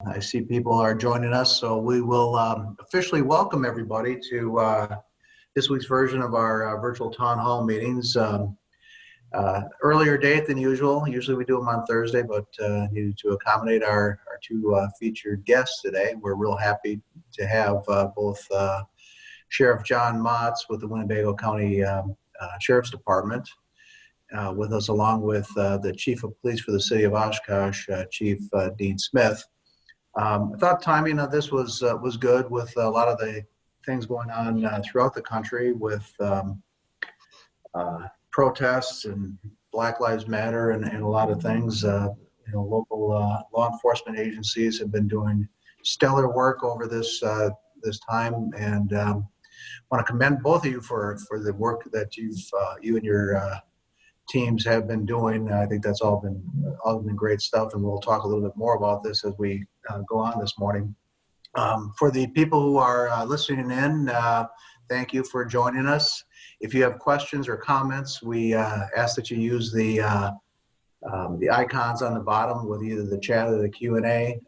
I see people are joining us, so we will officially welcome everybody to this week's version of our virtual town hall meetings. Earlier date than usual. Usually we do them on Thursday, but needed to accommodate our two featured guests today. We're real happy to have both Sheriff John Matz with the Winnebago County Sheriff's Department with us, along with the Chief of Police for the City of Oshkosh, Chief Dean Smith. I thought timing of this was good with a lot of the things going on throughout the country with protests and Black Lives Matter and a lot of things. Local law enforcement agencies have been doing stellar work over this time, and want to commend both of you for the work that you and your teams have been doing. I think that's all been great stuff, and we'll talk a little bit more about this as we go on this morning. For the people who are listening in, thank you for joining us. If you have questions or comments, we ask that you use the icons on the bottom with either the chat or the Q&A,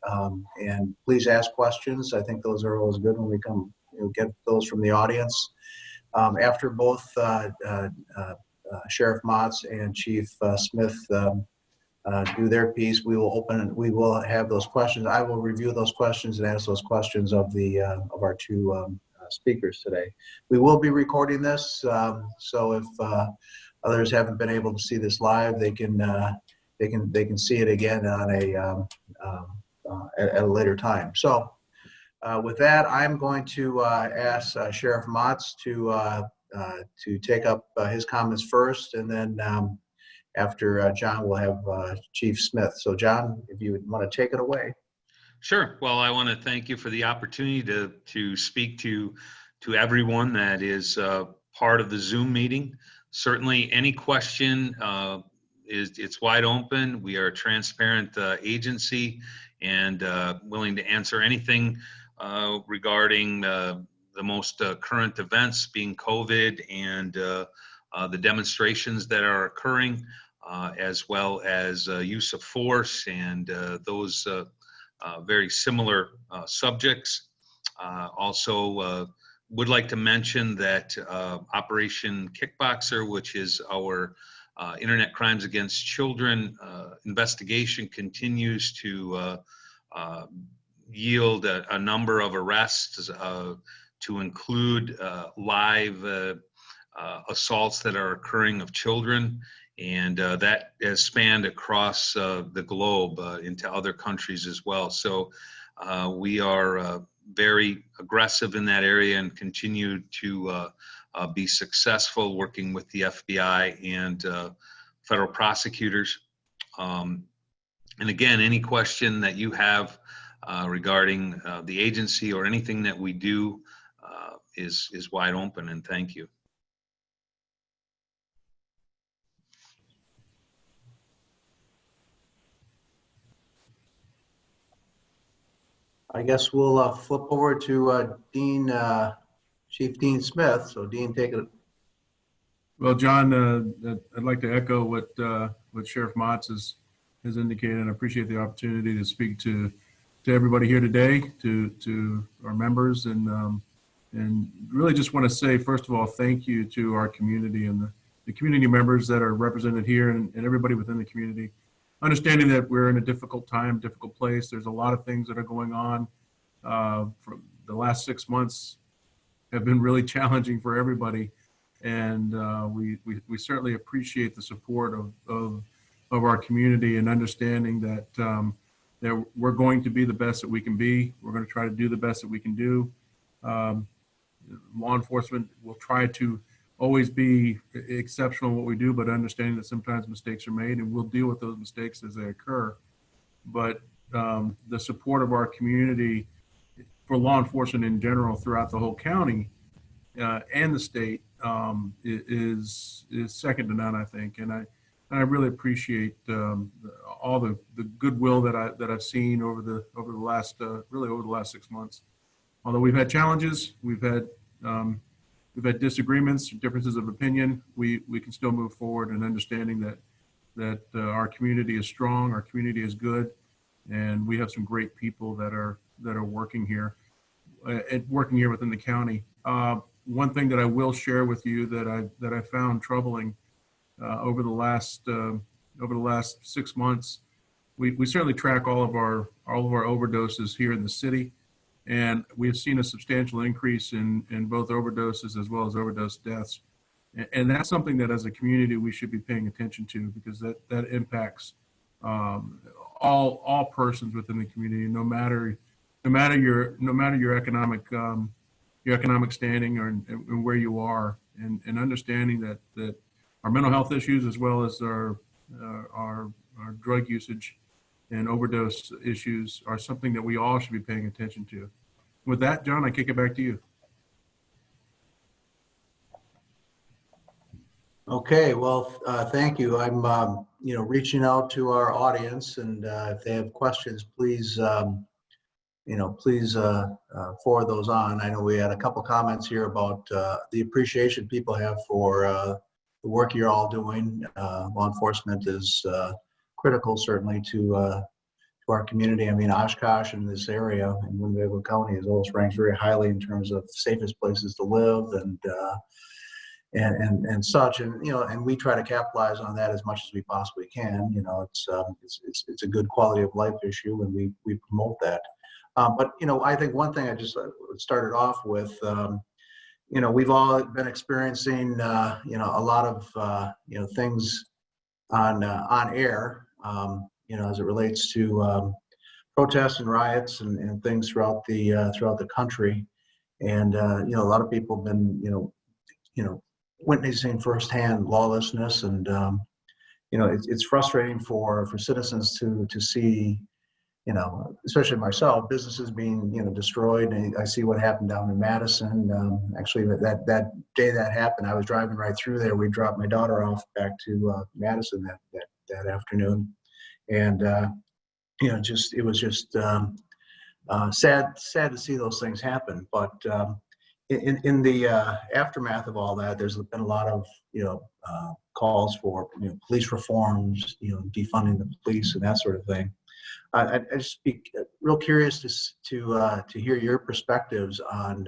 and please ask questions. I think those are always good when we come get those from the audience. After both Sheriff Matz and Chief Smith do their piece, we will have those questions. I will review those questions and ask those questions of our two speakers today. We will be recording this, so if others haven't been able to see this live, they can see it again on at a later time. So with that, I'm going to ask Sheriff Matz to take up his comments first, and then after John, we'll have Chief Smith. So John, if you would want to take it away. Sure. Well, I want to thank you for the opportunity to speak to everyone that is part of the Zoom meeting. Certainly, any question it's wide open. We are a transparent agency and willing to answer anything regarding the most current events, being COVID and the demonstrations that are occurring, as well as use of force and those very similar subjects. Also, would like to mention that Operation Kickboxer, which is our internet crimes against children investigation, continues to yield a number of arrests to include live assaults that are occurring of children, and that has spanned across the globe into other countries as well. So we are very aggressive in that area and continue to be successful working with the FBI and federal prosecutors. And again, any question that you have regarding the agency or anything that we do is wide open, and thank you. I guess we'll flip over to Chief Dean Smith. So Dean, take it. Well, John, I'd like to echo what Sheriff Matz has indicated, and I appreciate the opportunity to speak to everybody here today, to our members, and really just want to say, first of all, thank you to our community and the community members that are represented here, and everybody within the community. Understanding that we're in a difficult time, difficult place. There's a lot of things that are going on. For the last 6 months have been really challenging for everybody, and we certainly appreciate the support of our community, and understanding that that we're going to be the best that we can be. We're going to try to do the best that we can do. Law enforcement will try to always be exceptional in what we do, but understanding that sometimes mistakes are made, and we'll deal with those mistakes as they occur. But the support of our community for law enforcement in general throughout the whole county and the state is second to none, I think. And I really appreciate all the goodwill that I've seen over the last 6 months. Although we've had challenges, we've had disagreements, differences of opinion, we can still move forward, and understanding that our community is strong, our community is good, And we have some great people that are working here within the county. One thing that I will share with you that I found troubling over the last 6 months, we certainly track all of our overdoses here in the city, and we have seen a substantial increase in both overdoses as well as overdose deaths. And that's something that as a community we should be paying attention to, because that impacts all persons within the community, no matter your economic standing or where you are, and understanding that our mental health issues as well as our drug usage and overdose issues are something that we all should be paying attention to. With that, John, I kick it back to you. Okay, well, thank you. I'm, reaching out to our audience, and if they have questions, please, please forward those on. I know we had a couple comments here about the appreciation people have for the work you're all doing. Law enforcement is critical, certainly, to our community. I mean, Oshkosh in this area in Winnebago County is always ranked very highly in terms of safest places to live and such, and we try to capitalize on that as much as we possibly can. It's a good quality of life issue, and we promote that. But I think one thing I just started off with, we've all been experiencing a lot of things on air, as it relates to protests and riots and things throughout the country, and a lot of people have been witnessing firsthand lawlessness, and it's frustrating for citizens to see, especially myself, businesses being destroyed. And I see what happened down in Madison. Actually, that day that happened, I was driving right through there. We dropped my daughter off back to Madison that afternoon, and it was just sad to see those things happen. But in the aftermath of all that, there's been a lot of calls for police reforms, defunding the police and that sort of thing. I'd just be real curious to hear your perspectives on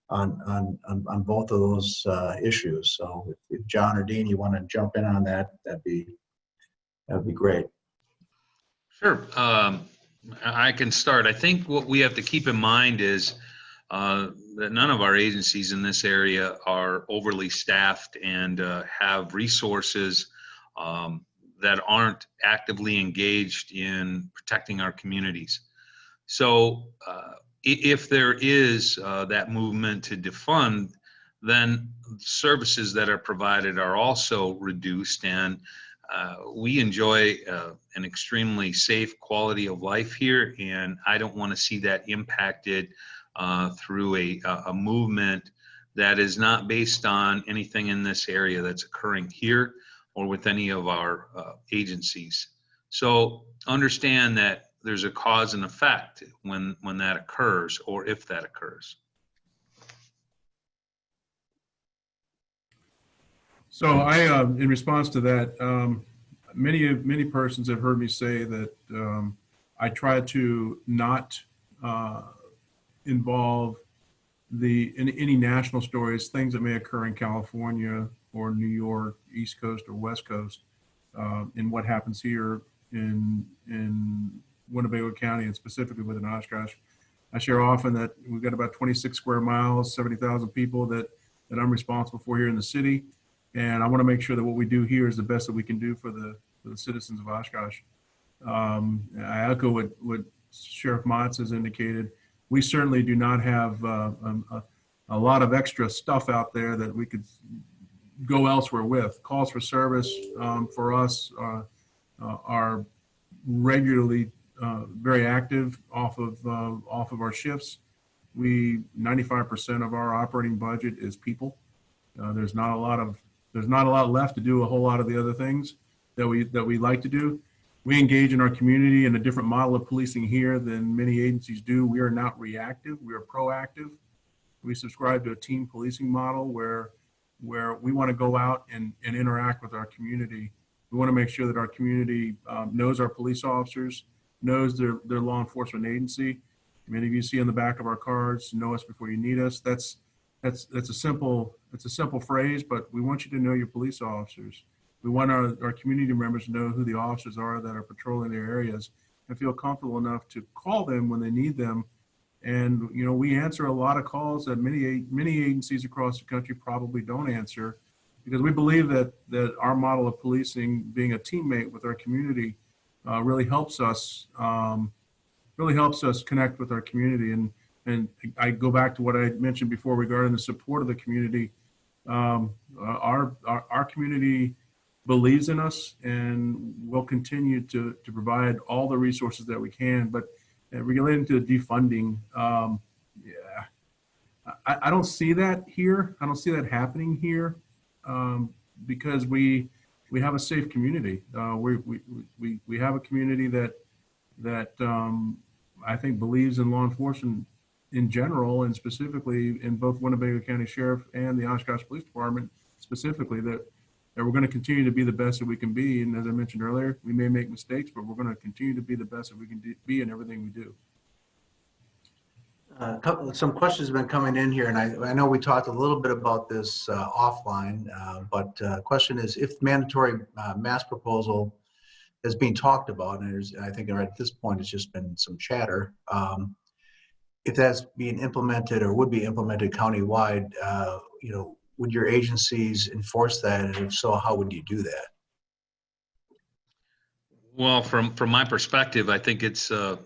both of those issues. So if John or Dean, you want to jump in on that, that'd be great. Sure. I can start. I think what we have to keep in mind is that none of our agencies in this area are overly staffed and have resources that aren't actively engaged in protecting our communities. So if there is that movement to defund, then services that are provided are also reduced, and we enjoy an extremely safe quality of life here, and I don't want to see that impacted through a movement that is not based on anything in this area that's occurring here or with any of our agencies. So understand that there's a cause and effect when that occurs, or if that occurs. So in response to that, many persons have heard me say that I try to not involve in any national stories, things that may occur in California or New York, East Coast or West Coast, in what happens here in Winnebago County, and specifically within Oshkosh. I share often that we've got about 26 square miles, 70,000 people that I'm responsible for here in the city. And I want to make sure that what we do here is the best that we can do for the citizens of Oshkosh. I echo what Sheriff Matz has indicated. We certainly do not have a lot of extra stuff out there that we could go elsewhere with. Calls for service for us are regularly very active off of our shifts. 95% of our operating budget is people. There's not a lot left to do a whole lot of the other things that we like to do. We engage in our community in a different model of policing here than many agencies do. We are not reactive, we are proactive. We subscribe to a team policing model where we want to go out and interact with our community. We want to make sure that our community knows our police officers, knows their law enforcement agency. Many of you see on the back of our cards, "Know us before you need us." That's a simple phrase, but we want you to know your police officers. We want our community members to know who the officers are that are patrolling their areas and feel comfortable enough to call them when they need them. And we answer a lot of calls that many agencies across the country probably don't answer, because we believe that our model of policing, being a teammate with our community, really helps us connect with our community. And I go back to what I mentioned before regarding the support of the community. Our community believes in us, and we'll continue to provide all the resources that we can. But relating to defunding, I don't see that here. I don't see that happening here, because we have a safe community. We have a community that I think believes in law enforcement in general, and specifically in both Winnebago County Sheriff and the Oshkosh Police Department specifically, that we're going to continue to be the best that we can be. And as I mentioned earlier, we may make mistakes, but we're going to continue to be the best that we can be in everything we do. Some questions have been coming in here, and I know we talked a little bit about this offline, but question is, if mandatory mask proposal is being talked about, and I think right at this point it's just been some chatter, if that's being implemented or would be implemented countywide, would your agencies enforce that? And if so, how would you do that? Well, from my perspective, I think it's an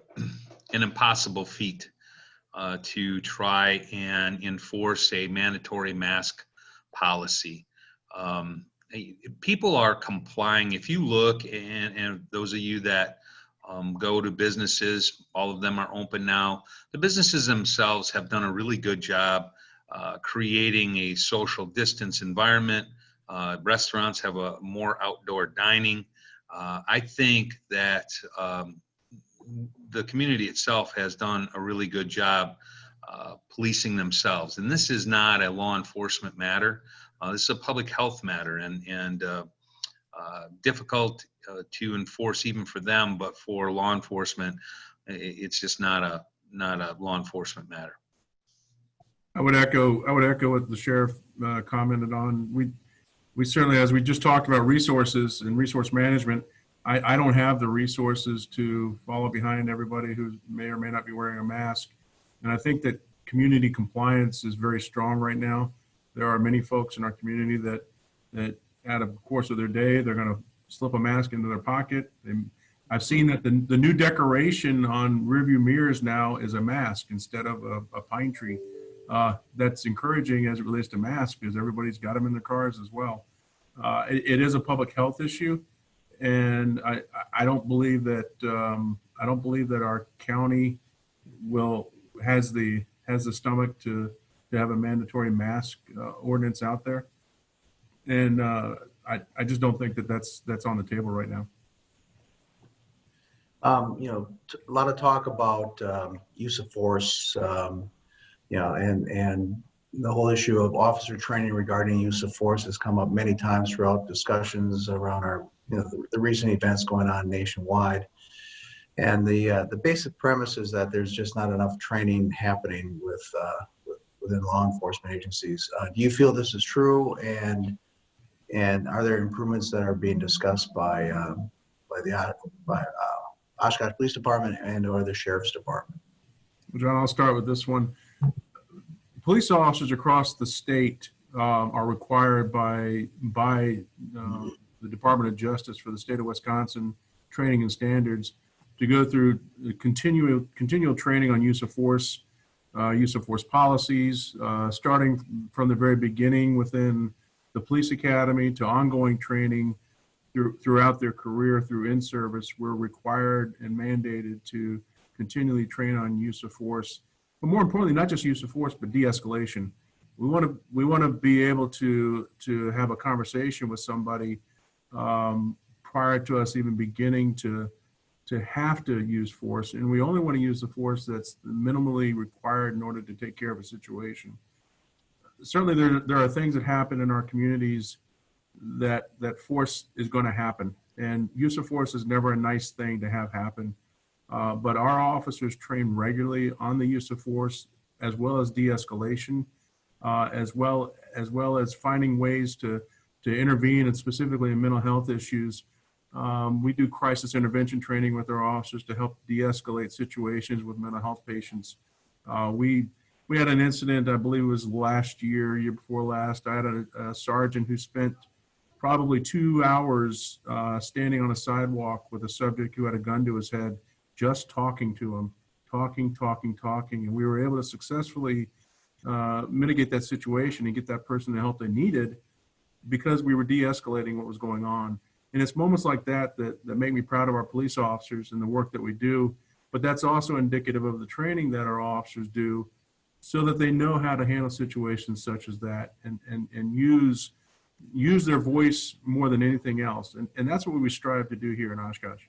impossible feat to try and enforce a mandatory mask policy. People are complying. If you look, and those of you that go to businesses, all of them are open now. The businesses themselves have done a really good job creating a social distance environment. Restaurants have a more outdoor dining. I think that the community itself has done a really good job policing themselves. And this is not a law enforcement matter. This is a public health matter, and difficult to enforce even for them, but for law enforcement, it's just not a law enforcement matter. I would echo what the sheriff commented on. We certainly, as we just talked about resources and resource management, I don't have the resources to follow behind everybody who may or may not be wearing a mask. And I think that community compliance is very strong right now. There are many folks in our community that out of the course of their day, they're going to slip a mask into their pocket. I've seen that the new decoration on rearview mirrors now is a mask instead of a pine tree. That's encouraging as it relates to masks, because everybody's got them in their cars as well. It is a public health issue, and I don't believe that our county has the stomach to have a mandatory mask ordinance out there, and I just don't think that that's on the table right now. A lot of talk about use of force. And the whole issue of officer training regarding use of force has come up many times throughout discussions around our, the recent events going on nationwide. And the basic premise is that there's just not enough training happening within law enforcement agencies. Do you feel this is true? And are there improvements that are being discussed by Oshkosh Police Department and/or the Sheriff's Department? John, I'll start with this one. Police officers across the state are required by the Department of Justice for the state of Wisconsin training and standards to go through continual training on use of force policies, starting from the very beginning within the police academy to ongoing training throughout their career through in-service. We're required and mandated to continually train on use of force. But more importantly, not just use of force, but de-escalation. We want to be able to have a conversation with somebody prior to us even beginning to have to use force, and we only want to use the force that's minimally required in order to take care of a situation. Certainly, there are things that happen in our communities that force is going to happen, and use of force is never a nice thing to have happen. but our officers train regularly on the use of force as well as de-escalation, as well as finding ways to intervene, and specifically in mental health issues. We do crisis intervention training with our officers to help de-escalate situations with mental health patients. We had an incident, I believe it was last year before last. I had a sergeant who spent probably 2 hours standing on a sidewalk with a subject who had a gun to his head, just talking to him, talking. And we were able to successfully mitigate that situation and get that person the help they needed because we were de-escalating what was going on. And it's moments like that make me proud of our police officers and the work that we do. But that's also indicative of the training that our officers do so that they know how to handle situations such as that and use their voice more than anything else. And that's what we strive to do here in Oshkosh.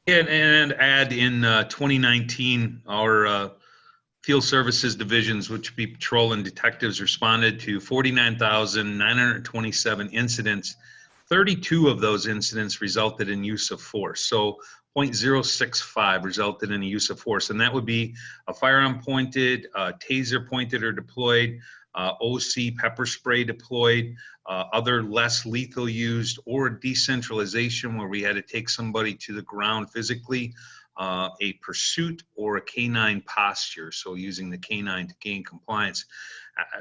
And add in 2019, our field services divisions, which be patrol and detectives, responded to 49,927 incidents. 32 of those incidents resulted in use of force. So 0.065 resulted in a use of force. And that would be a firearm pointed, taser pointed or deployed, OC pepper spray deployed, other less lethal used, or decentralization where we had to take somebody to the ground physically, a pursuit, or a canine posture, so using the canine to gain compliance.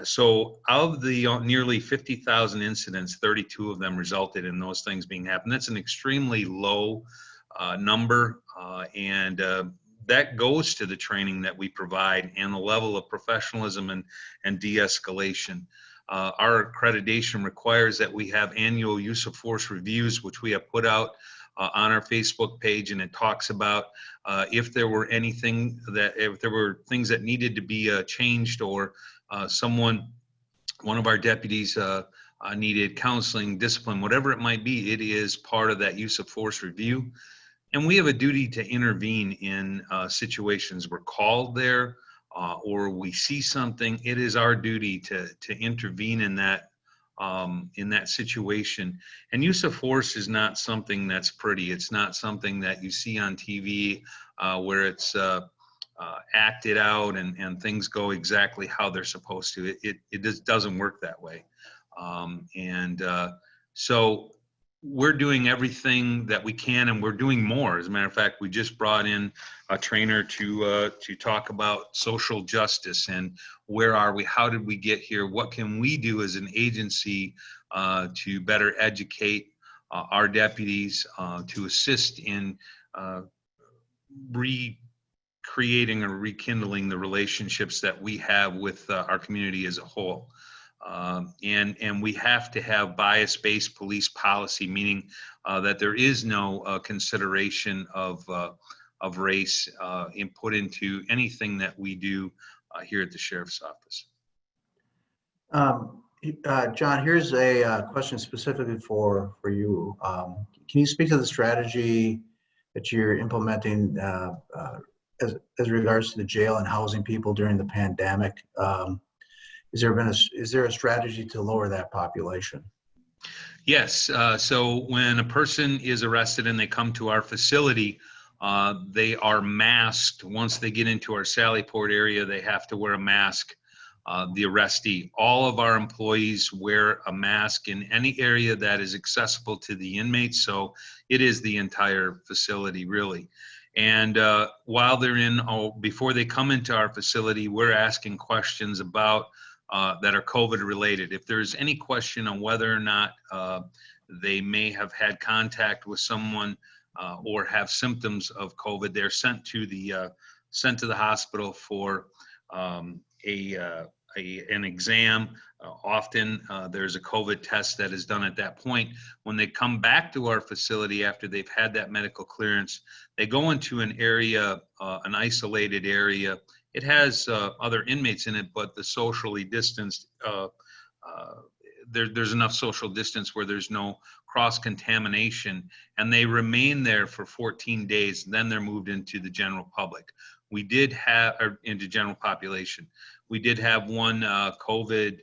So of the nearly 50,000 incidents, 32 of them resulted in those things being happened. That's an extremely low number, and that goes to the training that we provide and the level of professionalism and de-escalation. Our accreditation requires that we have annual use of force reviews, which we have put out on our Facebook page, and it talks about if there were things that needed to be changed, or one of our deputies needed counseling, discipline, whatever it might be. It is part of that use of force review. And we have a duty to intervene in situations. We're called there, or we see something. It is our duty to intervene in that situation. And use of force is not something that's pretty. It's not something that you see on TV where it's acted out and things go exactly how they're supposed to. It just doesn't work that way. So we're doing everything that we can, and we're doing more. As a matter of fact, we just brought in a trainer to talk about social justice and where are we, how did we get here, what can we do as an agency to better educate our deputies, to assist in recreating or rekindling the relationships that we have with our community as a whole. And we have to have bias-based police policy, meaning that there is no consideration of race input into anything that we do here at the Sheriff's Office. John, here's a question specifically for you. Can you speak to the strategy that you're implementing as regards to the jail and housing people during the pandemic? Is there a strategy to lower that population? Yes. So when a person is arrested and they come to our facility, they are masked. Once they get into our Sallyport area, they have to wear a mask. The arrestee, all of our employees wear a mask in any area that is accessible to the inmates. So it is the entire facility, really. And while they're before they come into our facility, we're asking questions about that are COVID related. If there's any question on whether or not they may have had contact with someone or have symptoms of COVID, they're sent to the hospital for an exam. Often there's a COVID test that is done at that point. When they come back to our facility after they've had that medical clearance, they go into an area, an isolated area. It has other inmates in it, but the socially distanced, there's enough social distance where there's no cross-contamination, and they remain there for 14 days. Then they're moved into the general public. We did have, or into general population. We did have one COVID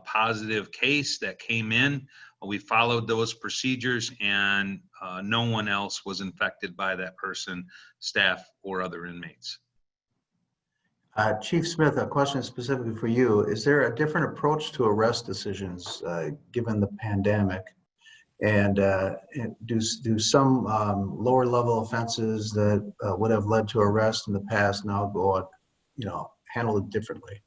positive case that came in. We followed those procedures, and no one else was infected by that person, staff, or other inmates. Chief Smith, a question specifically for you. Is there a different approach to arrest decisions given the pandemic? And do some lower level offenses that would have led to arrest in the past now go, handle it differently?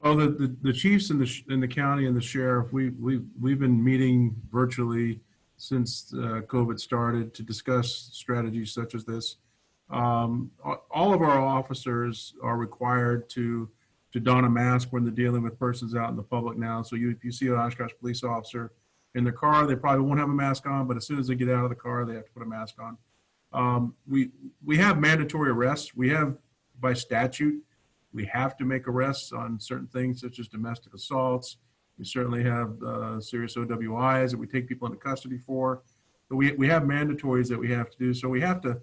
Well, the chiefs in the county and the sheriff, we've been meeting virtually since COVID started to discuss strategies such as this. All of our officers are required to don a mask when they're dealing with persons out in the public now. So if you see an Oshkosh police officer in their car, they probably won't have a mask on, but as soon as they get out of the car, they have to put a mask on. We have mandatory arrests. We have, by statute, we have to make arrests on certain things such as domestic assaults. We certainly have serious OWIs that we take people into custody for. But we have mandatories that we have to do. So we have to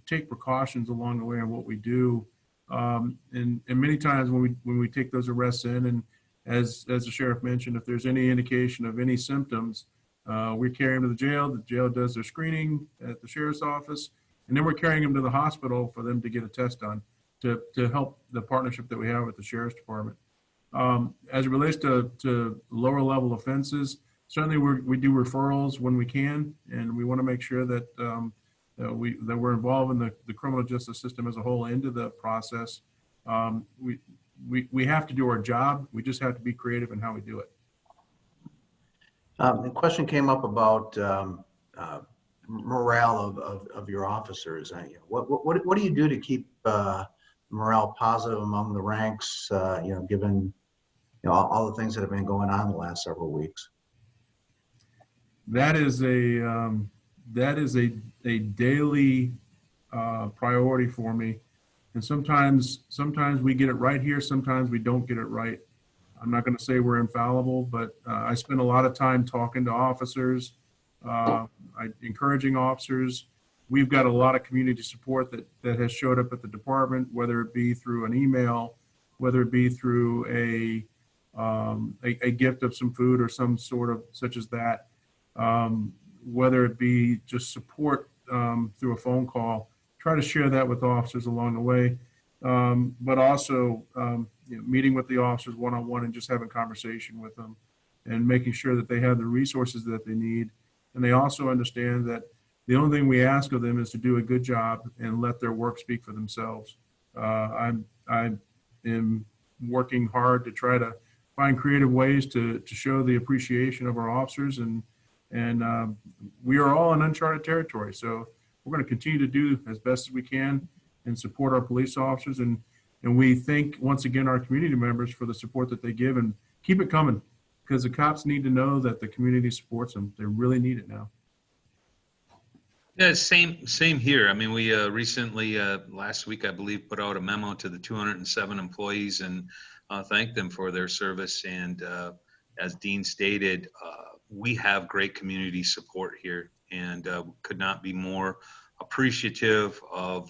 take precautions along the way on what we do. And many times when we take those arrests in, and as the sheriff mentioned, if there's any indication of any symptoms, we carry them to the jail. The jail does their screening at the sheriff's office, and then we're carrying them to the hospital for them to get a test done to help the partnership that we have with the sheriff's department. As it relates to lower level offenses, certainly we do referrals when we can, and we want to make sure that we're involved in the criminal justice system as a whole into the process. We have to do our job. We just have to be creative in how we do it. The question came up about morale of your officers. What do you do to keep morale positive among the ranks? Given all the things that have been going on the last several weeks. That is a daily priority for me. And sometimes we get it right here, sometimes we don't get it right. I'm not going to say we're infallible, but I spend a lot of time talking to officers, encouraging officers. We've got a lot of community support that has showed up at the department, whether it be through an email, whether it be through a gift of some food or some sort of such as that, whether it be just support through a phone call. Try to share that with officers along the way, but also meeting with the officers one-on-one and just having conversation with them and making sure that they have the resources that they need. And they also understand that the only thing we ask of them is to do a good job and let their work speak for themselves. I am working hard to try to find creative ways to show the appreciation of our officers, and we are all in uncharted territory. So we're going to continue to do as best as we can and support our police officers. And we thank, once again, our community members for the support that they give, and keep it coming, because the cops need to know that the community supports them. They really need it now. Yeah, same here. I mean, we recently, last week, I believe, put out a memo to the 207 employees and thanked them for their service. And as Dean stated, we have great community support here, and could not be more appreciative of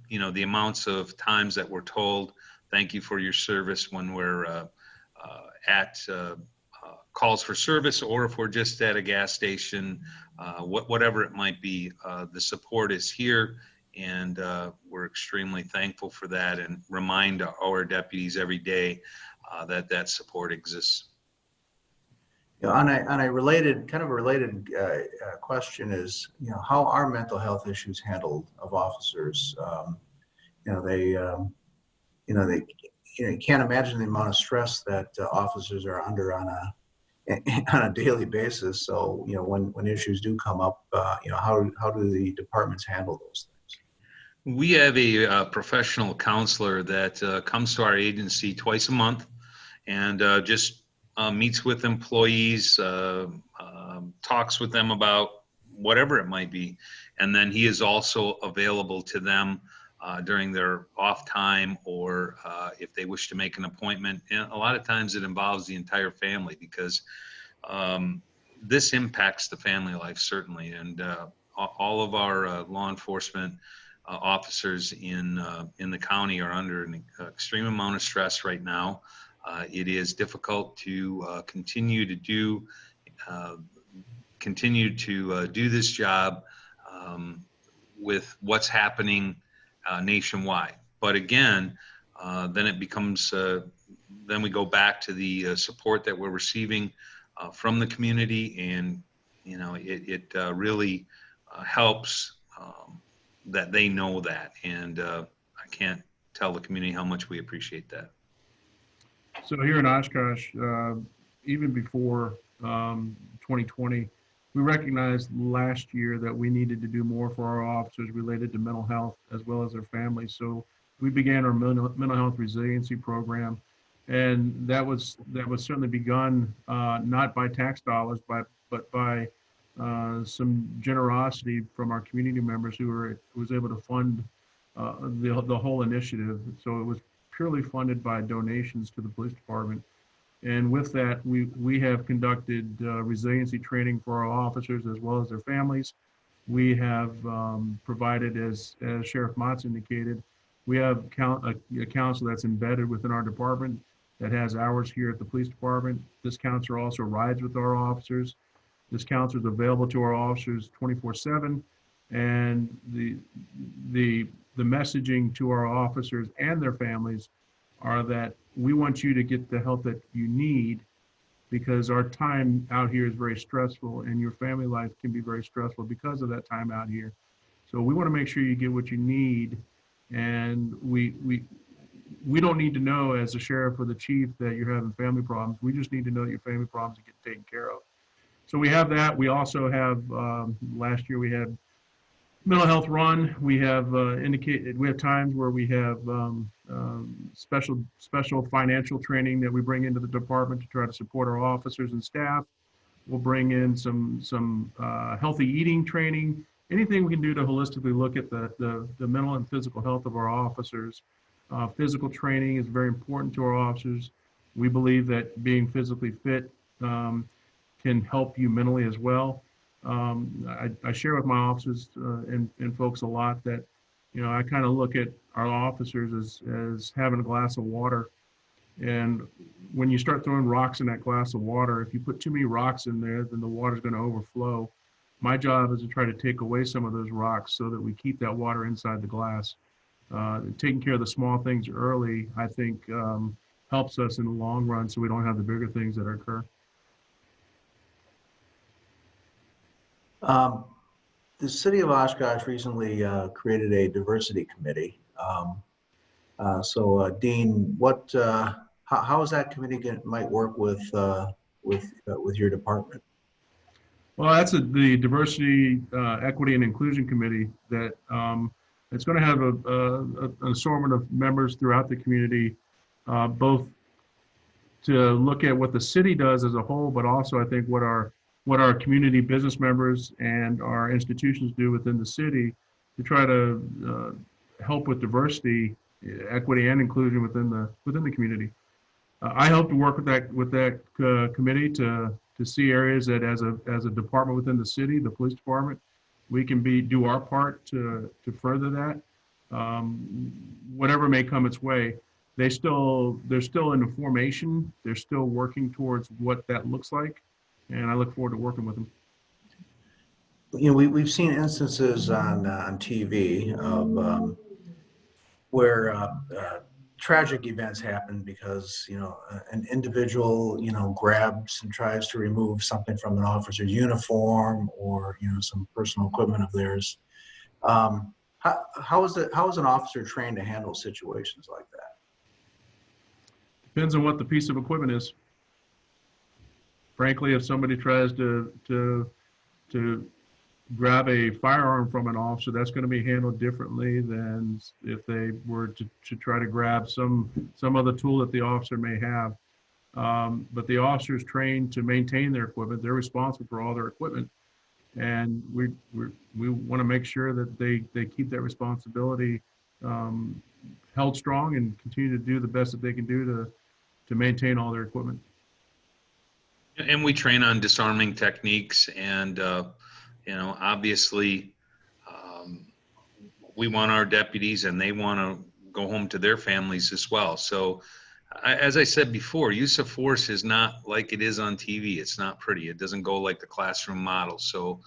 the amounts of times that we're told, thank you for your service, when we're at calls for service, or if we're just at a gas station, whatever it might be. The support is here, and we're extremely thankful for that, and remind our deputies every day that support exists. On a related question is, how are mental health issues handled of officers? You can't imagine the amount of stress that officers are under on a daily basis. So, when issues do come up, how do the departments handle those things? We have a professional counselor that comes to our agency twice a month, and just meets with employees, talks with them about whatever it might be. And then he is also available to them during their off time, or if they wish to make an appointment. And a lot of times it involves the entire family, because this impacts the family life, certainly. And all of our law enforcement officers in the county are under an extreme amount of stress right now. It is difficult to continue to do this job with what's happening nationwide. But again, then it becomes, then we go back to the support that we're receiving from the community, and it really helps that they know that, and I can't tell the community how much we appreciate that. So here in Oshkosh, even before 2020, we recognized last year that we needed to do more for our officers related to mental health as well as their families. So we began our mental health resiliency program, and that was certainly begun not by tax dollars, but by some generosity from our community members who was able to fund the whole initiative. So it was purely funded by donations to the police department. And with that, we have conducted resiliency training for our officers as well as their families. We have provided, as Sheriff Matz indicated, we have a counselor that's embedded within our department that has hours here at the police department. This counselor also rides with our officers. This counselor is available to our officers 24/7, and the messaging to our officers and their families are that we want you to get the help that you need, because our time out here is very stressful, and your family life can be very stressful because of that time out here. So we want to make sure you get what you need, and we don't need to know as a sheriff or the chief that you're having family problems. We just need to know that your family problems are getting taken care of. So we have that. We also have, last year we had mental health run. We have we have times where we have special financial training that we bring into the department to try to support our officers and staff. We'll bring in some healthy eating training. Anything we can do to holistically look at the mental and physical health of our officers. Physical training is very important to our officers. We believe that being physically fit can help you mentally as well. I share with my officers and folks a lot that, I kind of look at our officers as having a glass of water. And when you start throwing rocks in that glass of water, if you put too many rocks in there, then the water's going to overflow. My job is to try to take away some of those rocks so that we keep that water inside the glass. Taking care of the small things early, I think, helps us in the long run so we don't have the bigger things that occur. The city of Oshkosh recently created a diversity committee. Dean, how is that committee might work with your department? Well, that's the Diversity, Equity, and Inclusion Committee that it's going to have an assortment of members throughout the community, both to look at what the city does as a whole, but also I think what our community business members and our institutions do within the city to try to help with diversity, equity, and inclusion within the community. I hope to work with that committee to see areas that as a department within the city, the police department, we can do our part to further that. Whatever may come its way, they're still in the formation. They're still working towards what that looks like, and I look forward to working with them. We've seen instances on TV of where tragic events happen because an individual grabs and tries to remove something from an officer's uniform or some personal equipment of theirs. How is an officer trained to handle situations like that? Depends on what the piece of equipment is. Frankly, if somebody tries to grab a firearm from an officer, that's going to be handled differently than if they were to try to grab some other tool that the officer may have. But the officer is trained to maintain their equipment. They're responsible for all their equipment, and we want to make sure that they keep that responsibility held strong and continue to do the best that they can do to maintain all their equipment. And we train on disarming techniques, and obviously, we want our deputies, and they want to go home to their families as well. So as I said before, use of force is not like it is on TV. It's not pretty. It doesn't go like the classroom model. So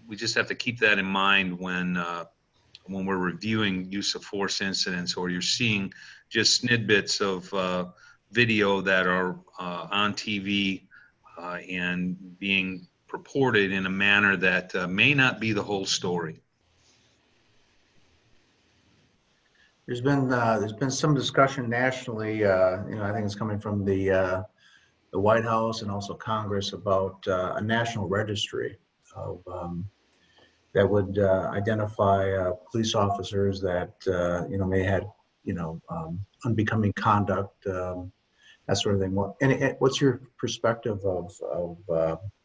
we just have to keep that in mind when we're reviewing use of force incidents, or you're seeing just snippets of video that are on TV and being purported in a manner that may not be the whole story. There's been some discussion nationally. I think it's coming from the White House and also Congress about a national registry of that would identify police officers that may have unbecoming conduct, that sort of thing. What's your perspective of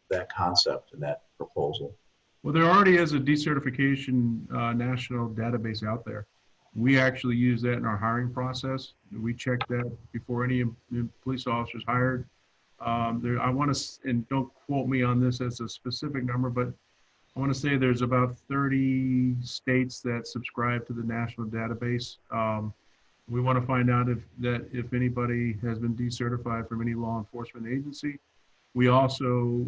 that concept and that proposal? Well, there already is a decertification national database out there. We actually use that in our hiring process. We check that before any police officers hired. I want to, and don't quote me on this as a specific number, but I want to say there's about 30 states that subscribe to the national database. We want to find out if anybody has been decertified from any law enforcement agency. We also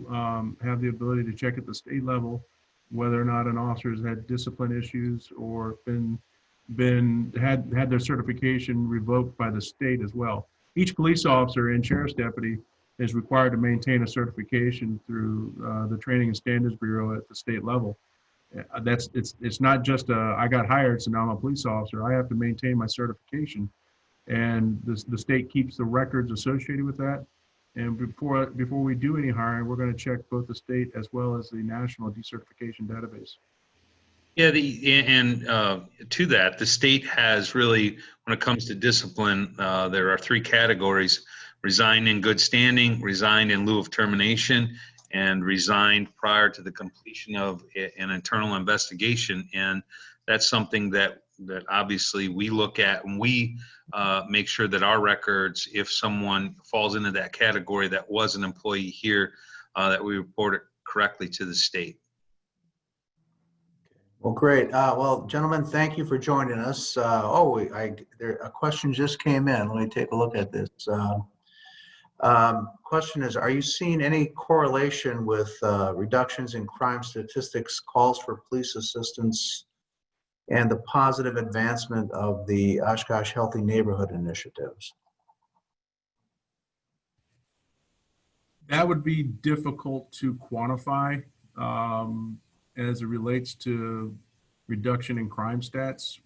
have the ability to check at the state level whether or not an officer has had discipline issues or had their certification revoked by the state as well. Each police officer and sheriff's deputy is required to maintain a certification through the Training and Standards Bureau at the state level. It's not just I got hired, so now I'm a police officer. I have to maintain my certification, and the state keeps the records associated with that. And before we do any hiring, we're going to check both the state as well as the national decertification database. Yeah, to that, the state has really, when it comes to discipline, there are 3 categories: resigned in good standing, resigned in lieu of termination, and resigned prior to the completion of an internal investigation. And that's something that obviously we look at, and we make sure that our records, if someone falls into that category that was an employee here, that we report it correctly to the state. Well, great. Well, gentlemen, thank you for joining us. A question just came in. Let me take a look at this. Question is, are you seeing any correlation with reductions in crime statistics, calls for police assistance, and the positive advancement of the Oshkosh Healthy Neighborhood initiatives? That would be difficult to quantify as it relates to reduction in crime stats.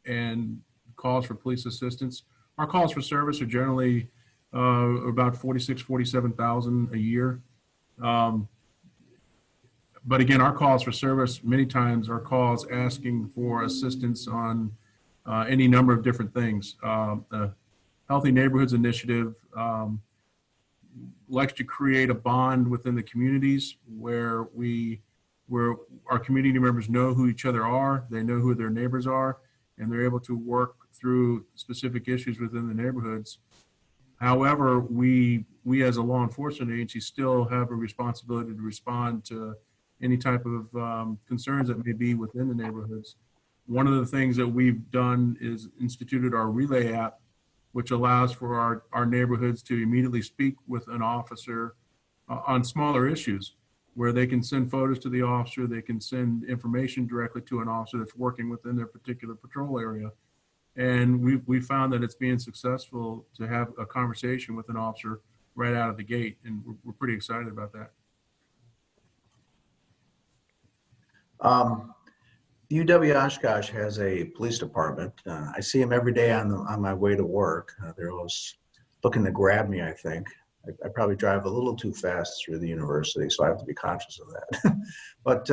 And calls for police assistance. Our calls for service are generally about 47,000 a year. But again, our calls for service many times are calls asking for assistance on any number of different things. The Healthy Neighborhoods Initiative likes to create a bond within the communities where our community members know who each other are, they know who their neighbors are, and they're able to work through specific issues within the neighborhoods. However, we as a law enforcement agency still have a responsibility to respond to any type of concerns that may be within the neighborhoods. One of the things that we've done is instituted our Relay app, which allows for our neighborhoods to immediately speak with an officer on smaller issues, where they can send photos to the officer, they can send information directly to an officer that's working within their particular patrol area. And we found that it's being successful to have a conversation with an officer right out of the gate, and we're pretty excited about that. UW Oshkosh has a police department. I see them every day on my way to work. They're always looking to grab me, I think. I probably drive a little too fast through the university, so I have to be conscious of that. But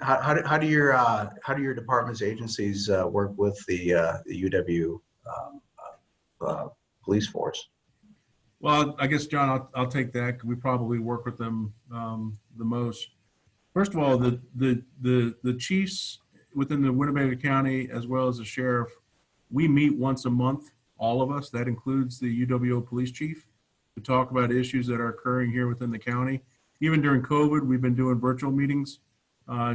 how do your departments, agencies work with the UW police force? Well, I guess, John, I'll take that, because we probably work with them the most. First of all, the chiefs within the Winnebago County, as well as the sheriff, we meet once a month, all of us. That includes the UWO police chief, to talk about issues that are occurring here within the county. Even during COVID, we've been doing virtual meetings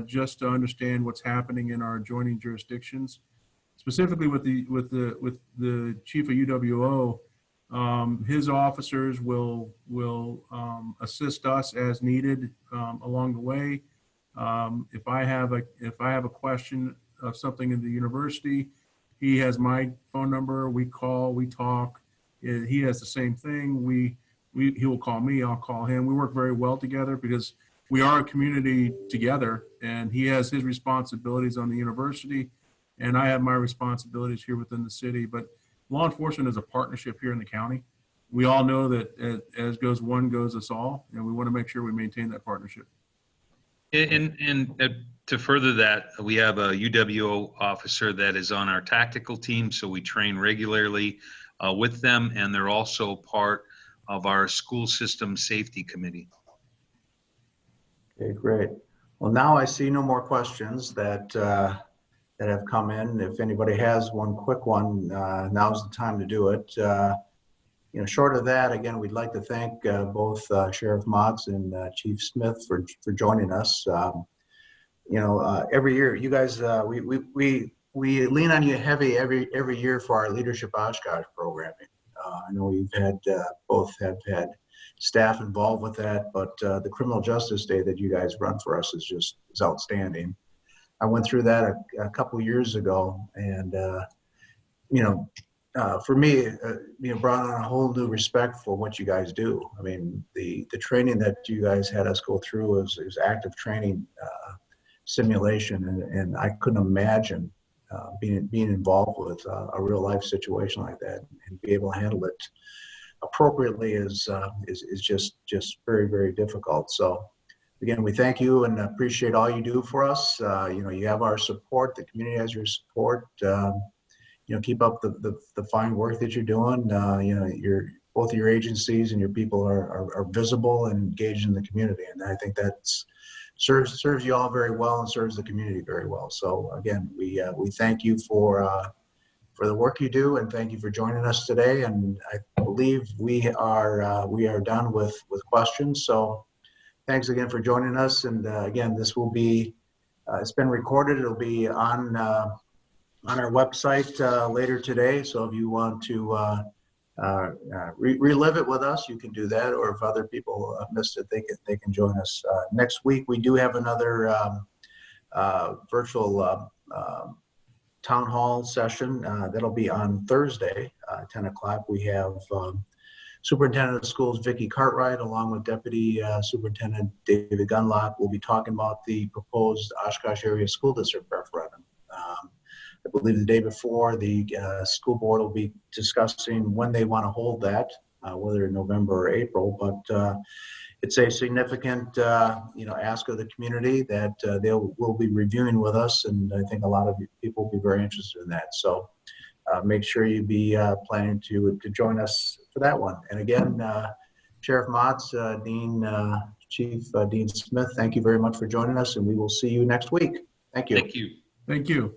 just to understand what's happening in our adjoining jurisdictions. specifically with the chief of UWO. His officers will assist us as needed along the way. If I have a question of something in the university, he has my phone number. We call, we talk. He has the same thing. He will call me. I'll call him. We work very well together because we are a community together, and he has his responsibilities on the university, and I have my responsibilities here within the city. But law enforcement is a partnership here in the county. We all know that as goes one, goes us all, and we want to make sure we maintain that partnership. And to further that, we have a UWO officer that is on our tactical team, so we train regularly with them, and they're also part of our school system safety committee. Okay, great. Well, now I see no more questions that have come in. If anybody has one quick one, now's the time to do it. Short of that, again, we'd like to thank both Sheriff Matz and Chief Smith for joining us. Every year, you guys, we lean on you heavy every year for our Leadership Oshkosh programming. I know we've had both have had staff involved with that, but the Criminal Justice Day that you guys run for us is outstanding. I went through that a couple years ago, and for me, brought on a whole new respect for what you guys do. I mean, the training that you guys had us go through is active training simulation, and I couldn't imagine being involved with a real life situation like that and be able to handle it appropriately is just very, very difficult. So again, we thank you and appreciate all you do for us. You have our support. The community has your support. Keep up the fine work that you're doing. Both your agencies and your people are visible and engaged in the community, and I think that's serves you all very well and serves the community very well. So again, we thank you for the work you do, and thank you for joining us today. And I believe we are done with questions. So thanks again for joining us. And again, this will be it's been recorded. It'll be on our website later today. So if you want to relive it with us, you can do that. Or if other people missed it, they can join us next week. We do have another virtual town hall session that'll be on Thursday, 10 o'clock. We have Superintendent of Schools Vicki Cartwright along with Deputy Superintendent David Gunlock. We'll be talking about the proposed Oshkosh Area School District referendum. I believe the day before, the school board will be discussing when they want to hold that, whether in November or April. But it's a significant, ask of the community that will be reviewing with us, and I think a lot of people will be very interested in that. So make sure you be planning to join us for that one. And again, Sheriff Matz, Chief Dean Smith, thank you very much for joining us, and we will see you next week. Thank you. Thank you. Thank you.